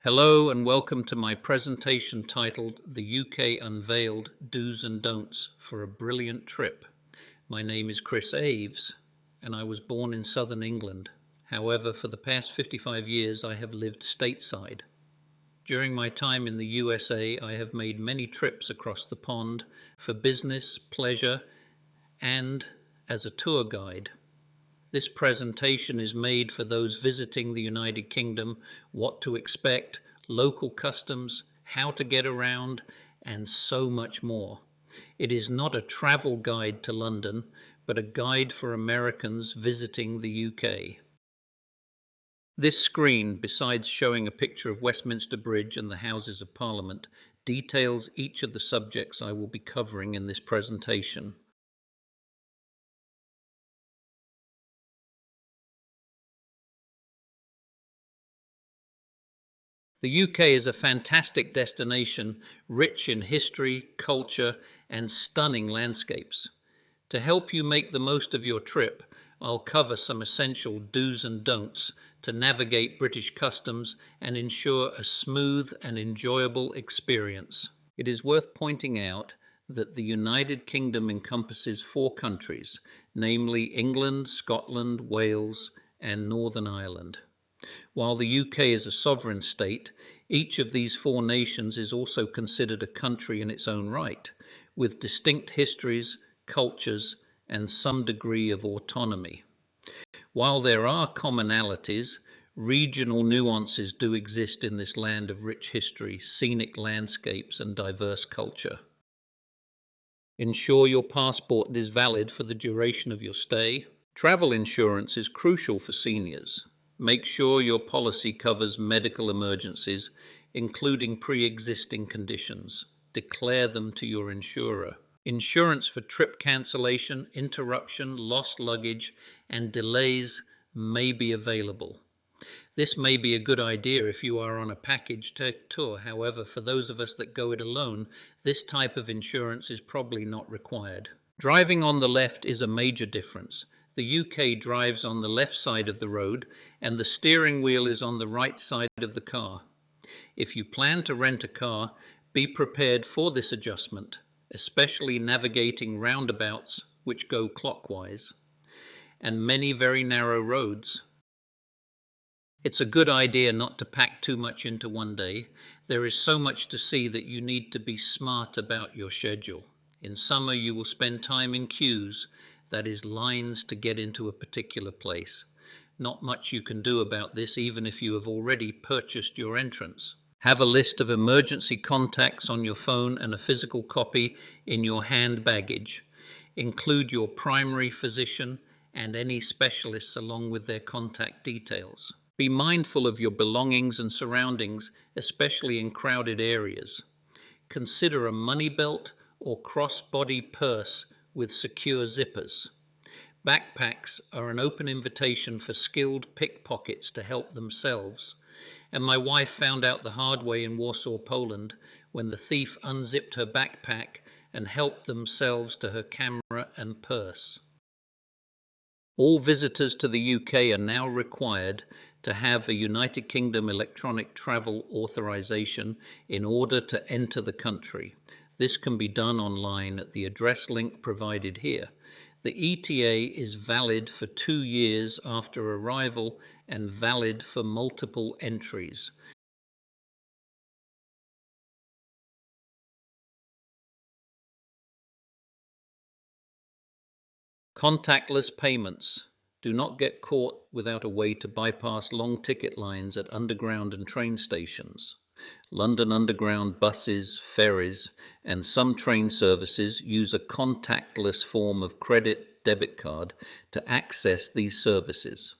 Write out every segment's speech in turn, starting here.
Hello and welcome to my presentation titled The UK Unveiled Do's and Don'ts for a Brilliant Trip. My name is Chris Aves and I was born in southern England. However, for the past 55 years I have lived stateside. During my time in the USA, I have made many trips across the pond for business, pleasure, and as a tour guide. This presentation is made for those visiting the United Kingdom, what to expect, local customs, how to get around, and so much more. It is not a travel guide to London, but a guide for Americans visiting the UK. This screen, besides showing a picture of Westminster Bridge and the Houses of Parliament, details each of the subjects I will be covering in this presentation. The UK is a fantastic destination, rich in history, culture, and stunning landscapes. To help you make the most of your trip, I'll cover some essential do's and don'ts to navigate British customs and ensure a smooth and enjoyable experience. It is worth pointing out that the United Kingdom encompasses 4 countries, namely England, Scotland, Wales, and Northern Ireland. While the UK is a sovereign state, each of these 4 nations is also considered a country in its own right, with distinct histories, cultures, and some degree of autonomy. While there are commonalities, regional nuances do exist in this land of rich history, scenic landscapes, and diverse culture. Ensure your passport is valid for the duration of your stay. Travel insurance is crucial for seniors. Make sure your policy covers medical emergencies, including pre-existing conditions. Declare them to your insurer. Insurance for trip cancellation, interruption, lost luggage, and delays may be available. This may be a good idea if you are on a package tour. However, for those of us that go it alone, this type of insurance is probably not required. Driving on the left is a major difference. The UK drives on the left side of the road and the steering wheel is on the right side of the car. If you plan to rent a car, be prepared for this adjustment, especially navigating roundabouts which go clockwise and many very narrow roads. It's a good idea not to pack too much into one day. There is so much to see that you need to be smart about your schedule. In summer you will spend time in queues, that is lines to get into a particular place. Not much you can do about this even if you have already purchased your entrance. Have a list of emergency contacts on your phone and a physical copy in your hand baggage. Include your primary physician and any specialists along with their contact details. Be mindful of your belongings and surroundings, especially in crowded areas. Consider a money belt or cross-body purse with secure zippers. Backpacks are an open invitation for skilled pickpockets to help themselves, and my wife found out the hard way in Warsaw, Poland, when the thief unzipped her backpack and helped themselves to her camera and purse. All visitors to the UK are now required to have a United Kingdom electronic travel authorization in order to enter the country. This can be done online at the address link provided here. The ETA is valid for 2 years after arrival and valid for multiple entries. Contactless payments. Do not get caught without a way to bypass long ticket lines at underground and train stations. London Underground buses, ferries, and some train services use a contactless form of credit/debit card to access these services.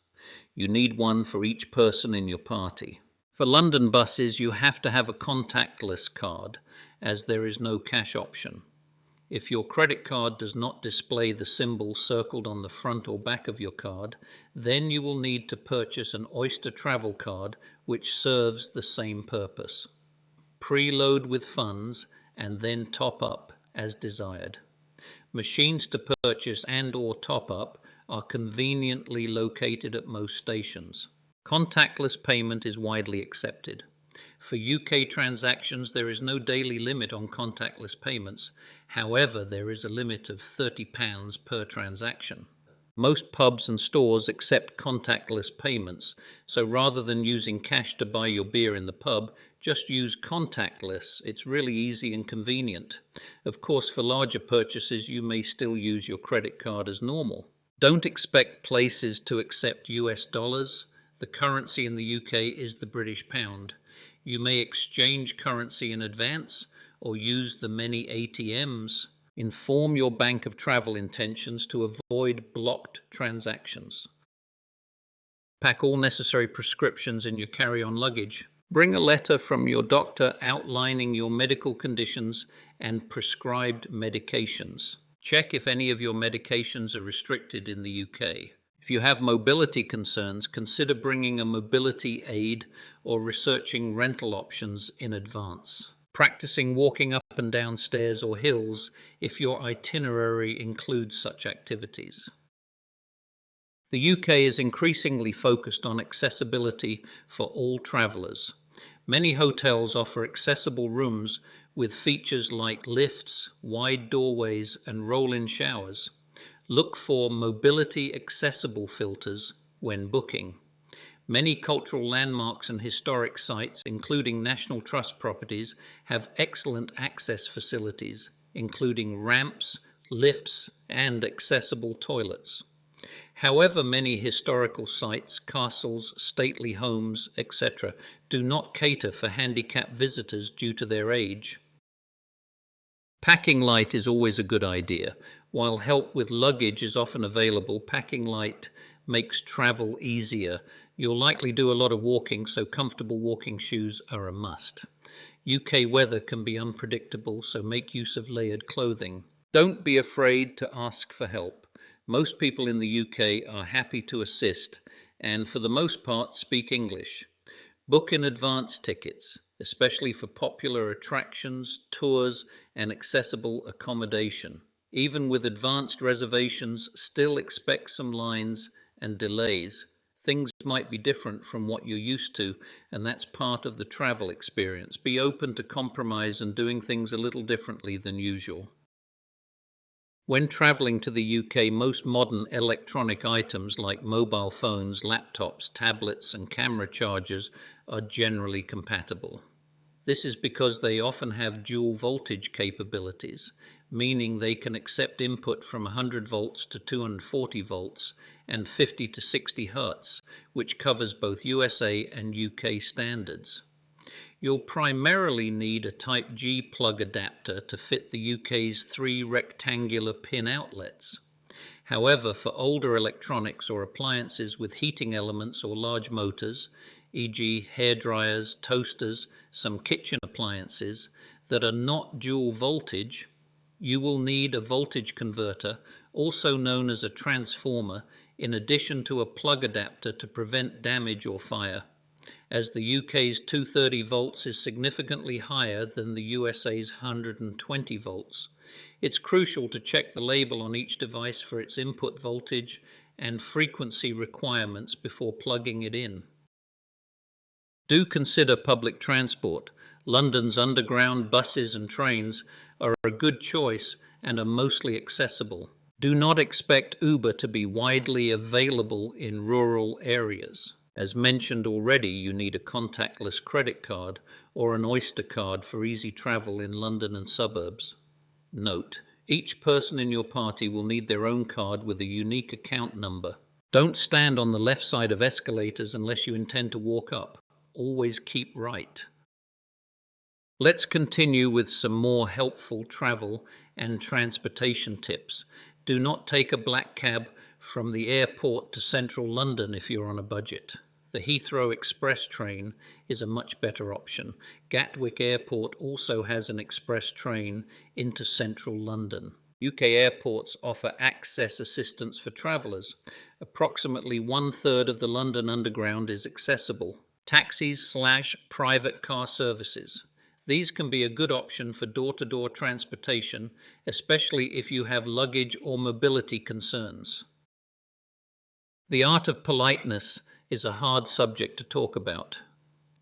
You need one for each person in your party. For London buses, you have to have a contactless card, as there is no cash option. If your credit card does not display the symbol circled on the front or back of your card, then you will need to purchase an Oyster travel card which serves the same purpose. Preload with funds and then top up as desired. Machines to purchase and/or top up are conveniently located at most stations. Contactless payment is widely accepted. For UK transactions, there is no daily limit on contactless payments. However, there is a limit of £30 per transaction. Most pubs and stores accept contactless payments, so rather than using cash to buy your beer in the pub, just use contactless. It's really easy and convenient. Of course, for larger purchases, you may still use your credit card as normal. Don't expect places to accept US dollars. The currency in the UK is the British pound. You may exchange currency in advance or use the many ATMs. Inform your bank of travel intentions to avoid blocked transactions. Pack all necessary prescriptions in your carry-on luggage. Bring a letter from your doctor outlining your medical conditions and prescribed medications. Check if any of your medications are restricted in the UK. If you have mobility concerns, consider bringing a mobility aid or researching rental options in advance. Practicing walking up and down stairs or hills if your itinerary includes such activities. The UK is increasingly focused on accessibility for all travellers. Many hotels offer accessible rooms with features like lifts, wide doorways, and roll-in showers. Look for mobility accessible filters when booking. Many cultural landmarks and historic sites, including National Trust properties, have excellent access facilities, including ramps, lifts, and accessible toilets. However, many historical sites, castles, stately homes, etc., do not cater for handicapped visitors due to their age. Packing light is always a good idea. While help with luggage is often available, packing light makes travel easier. You'll likely do a lot of walking, so comfortable walking shoes are a must. UK weather can be unpredictable, so make use of layered clothing. Don't be afraid to ask for help. Most people in the UK are happy to assist and, for the most part, speak English. Book in advance tickets, especially for popular attractions, tours, and accessible accommodation. Even with advanced reservations, still expect some lines and delays. Things might be different from what you're used to, and that's part of the travel experience. Be open to compromise and doing things a little differently than usual. When traveling to the UK, most modern electronic items like mobile phones, laptops, tablets, and camera chargers are generally compatible. This is because they often have dual voltage capabilities, meaning they can accept input from 100 volts to 240 volts and 50 to 60 Hertz, which covers both USA and UK standards. You'll primarily need a Type G plug adapter to fit the UK's 3 rectangular pin outlets. However, for older electronics or appliances with heating elements or large motors, e.g. hair dryers, toasters, some kitchen appliances that are not dual voltage, you will need a voltage converter, also known as a transformer, in addition to a plug adapter to prevent damage or fire, as the UK's 230 volts is significantly higher than the USA's 120 volts. It's crucial to check the label on each device for its input voltage and frequency requirements before plugging it in. Do consider public transport. London's underground buses and trains are a good choice and are mostly accessible. Do not expect Uber to be widely available in rural areas. As mentioned already, you need a contactless credit card or an Oyster card for easy travel in London and suburbs. Note: each person in your party will need their own card with a unique account number. Don't stand on the left side of escalators unless you intend to walk up. Always keep right. Let's continue with some more helpful travel and transportation tips. Do not take a black cab from the airport to central London if you're on a budget. The Heathrow Express train is a much better option. Gatwick Airport also has an express train into central London. UK airports offer access assistance for travellers. Approximately 1/3 of the London Underground is accessible. Taxis/private car services. These can be a good option for door-to-door transportation, especially if you have luggage or mobility concerns. The art of politeness is a hard subject to talk about.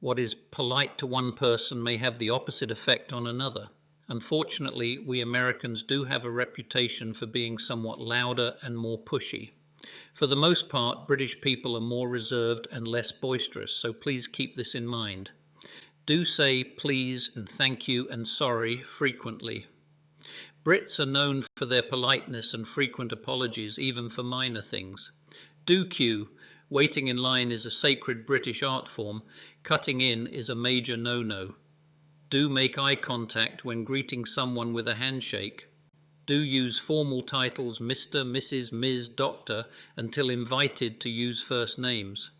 What is polite to one person may have the opposite effect on another. Unfortunately, we Americans do have a reputation for being somewhat louder and more pushy. For the most part, British people are more reserved and less boisterous, so please keep this in mind. Do say please and thank you and sorry frequently. Brits are known for their politeness and frequent apologies, even for minor things. Do queue. Waiting in line is a sacred British art form. Cutting in is a major no-no. Do make eye contact when greeting someone with a handshake. Do use formal titles Mr., Mrs., Ms., Doctor until invited to use first names.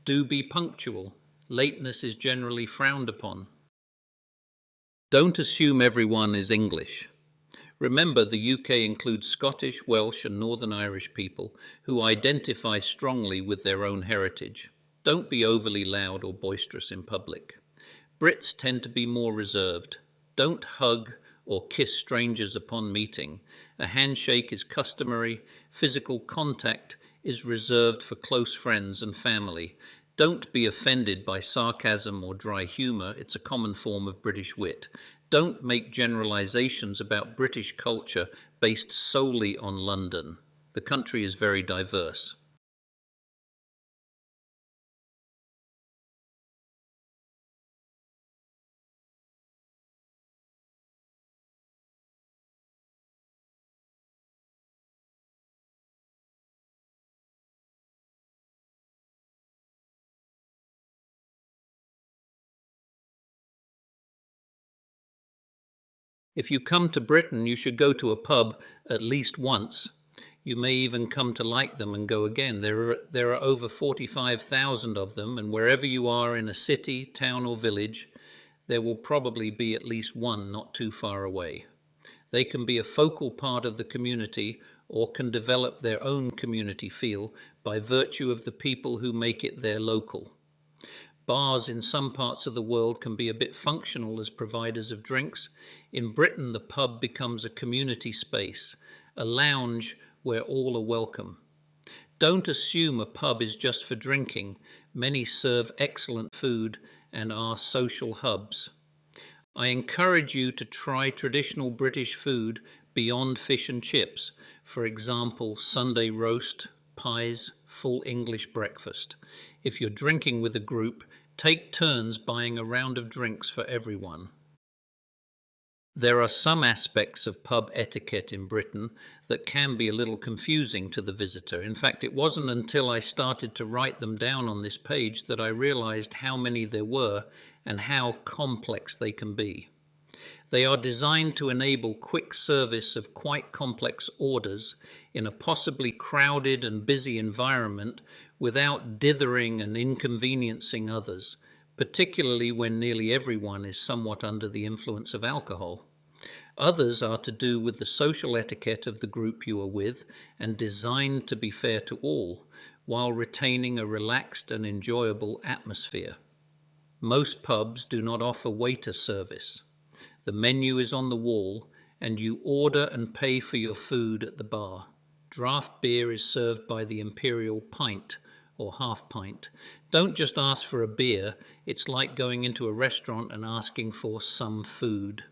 Do be punctual. Lateness is generally frowned upon. Don't assume everyone is English. Remember, the UK includes Scottish, Welsh and Northern Irish people who identify strongly with their own heritage. Don't be overly loud or boisterous in public. Brits tend to be more reserved. Don't hug or kiss strangers upon meeting. A handshake is customary. Physical contact is reserved for close friends and family. Don't be offended by sarcasm or dry humor. It's a common form of British wit. Don't make generalizations about British culture based solely on London. The country is very diverse. If you come to Britain, you should go to a pub at least once. You may even come to like them and go again. There are over 45,000 of them, and wherever you are in a city, town or village, there will probably be at least one not too far away. They can be a focal part of the community or can develop their own community feel by virtue of the people who make it their local. Bars in some parts of the world can be a bit functional as providers of drinks. In Britain, the pub becomes a community space, a lounge where all are welcome. Don't assume a pub is just for drinking. Many serve excellent food and are social hubs. I encourage you to try traditional British food beyond fish and chips. For example, Sunday roast, pies, full English breakfast. If you're drinking with a group, take turns buying a round of drinks for everyone. There are some aspects of pub etiquette in Britain that can be a little confusing to the visitor. In fact, it wasn't until I started to write them down on this page that I realized how many there were and how complex they can be. They are designed to enable quick service of quite complex orders in a possibly crowded and busy environment without dithering and inconveniencing others, particularly when nearly everyone is somewhat under the influence of alcohol. Others are to do with the social etiquette of the group you are with and designed to be fair to all, while retaining a relaxed and enjoyable atmosphere. Most pubs do not offer waiter service. The menu is on the wall, and you order and pay for your food at the bar. Draft beer is served by the imperial pint or half pint. Don't just ask for a beer. It's like going into a restaurant and asking for some food.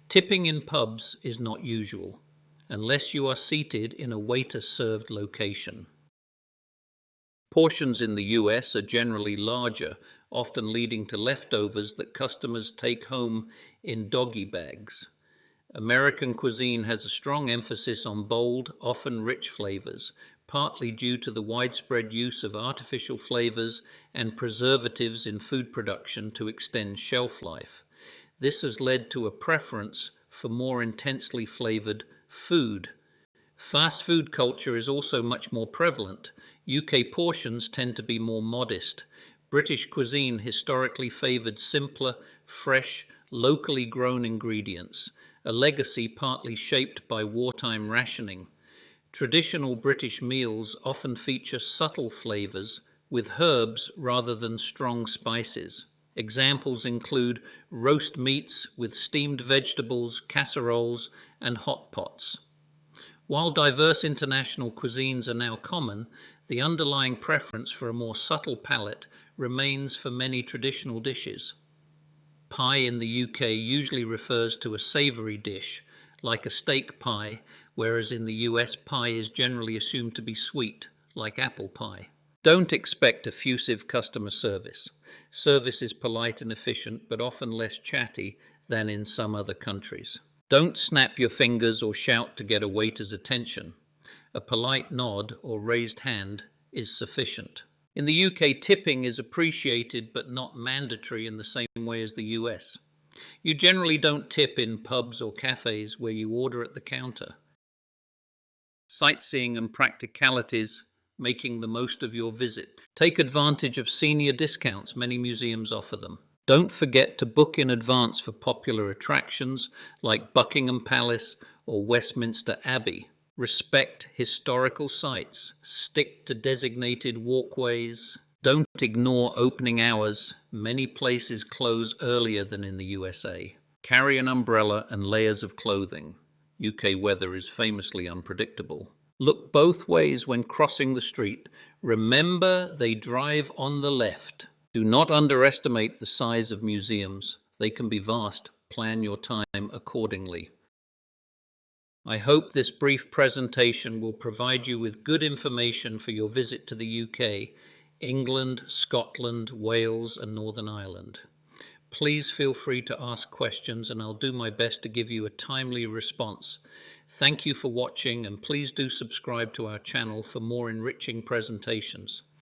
Tipping in pubs is not usual, unless you are seated in a waiter-served location. Portions in the US are generally larger, often leading to leftovers that customers take home in doggy bags. American cuisine has a strong emphasis on bold, often rich flavors, partly due to the widespread use of artificial flavors and preservatives in food production to extend shelf life. This has led to a preference for more intensely flavored food. Fast food culture is also much more prevalent. UK portions tend to be more modest. British cuisine historically favored simpler, fresh, locally grown ingredients, a legacy partly shaped by wartime rationing. Traditional British meals often feature subtle flavors with herbs rather than strong spices. Examples include roast meats with steamed vegetables, casseroles, and hot pots. While diverse international cuisines are now common, the underlying preference for a more subtle palate remains for many traditional dishes. Pie in the UK usually refers to a savoury dish, like a steak pie, whereas in the US pie is generally assumed to be sweet, like apple pie. Don't expect effusive customer service. Service is polite and efficient, but often less chatty than in some other countries. Don't snap your fingers or shout to get a waiter's attention. A polite nod or raised hand is sufficient. In the UK, tipping is appreciated but not mandatory in the same way as the US. You generally don't tip in pubs or cafes where you order at the counter. Sightseeing and practicalities, making the most of your visit. Take advantage of senior discounts, many museums offer them. Don't forget to book in advance for popular attractions like Buckingham Palace or Westminster Abbey. Respect historical sites. Stick to designated walkways. Don't ignore opening hours. Many places close earlier than in the USA. Carry an umbrella and layers of clothing. UK weather is famously unpredictable. Look both ways when crossing the street. Remember, they drive on the left. Do not underestimate the size of museums. They can be vast. Plan your time accordingly. I hope this brief presentation will provide you with good information for your visit to the UK, England, Scotland, Wales, and Northern Ireland. Please feel free to ask questions and I'll do my best to give you a timely response. Thank you for watching and please do subscribe to our channel for more enriching presentations.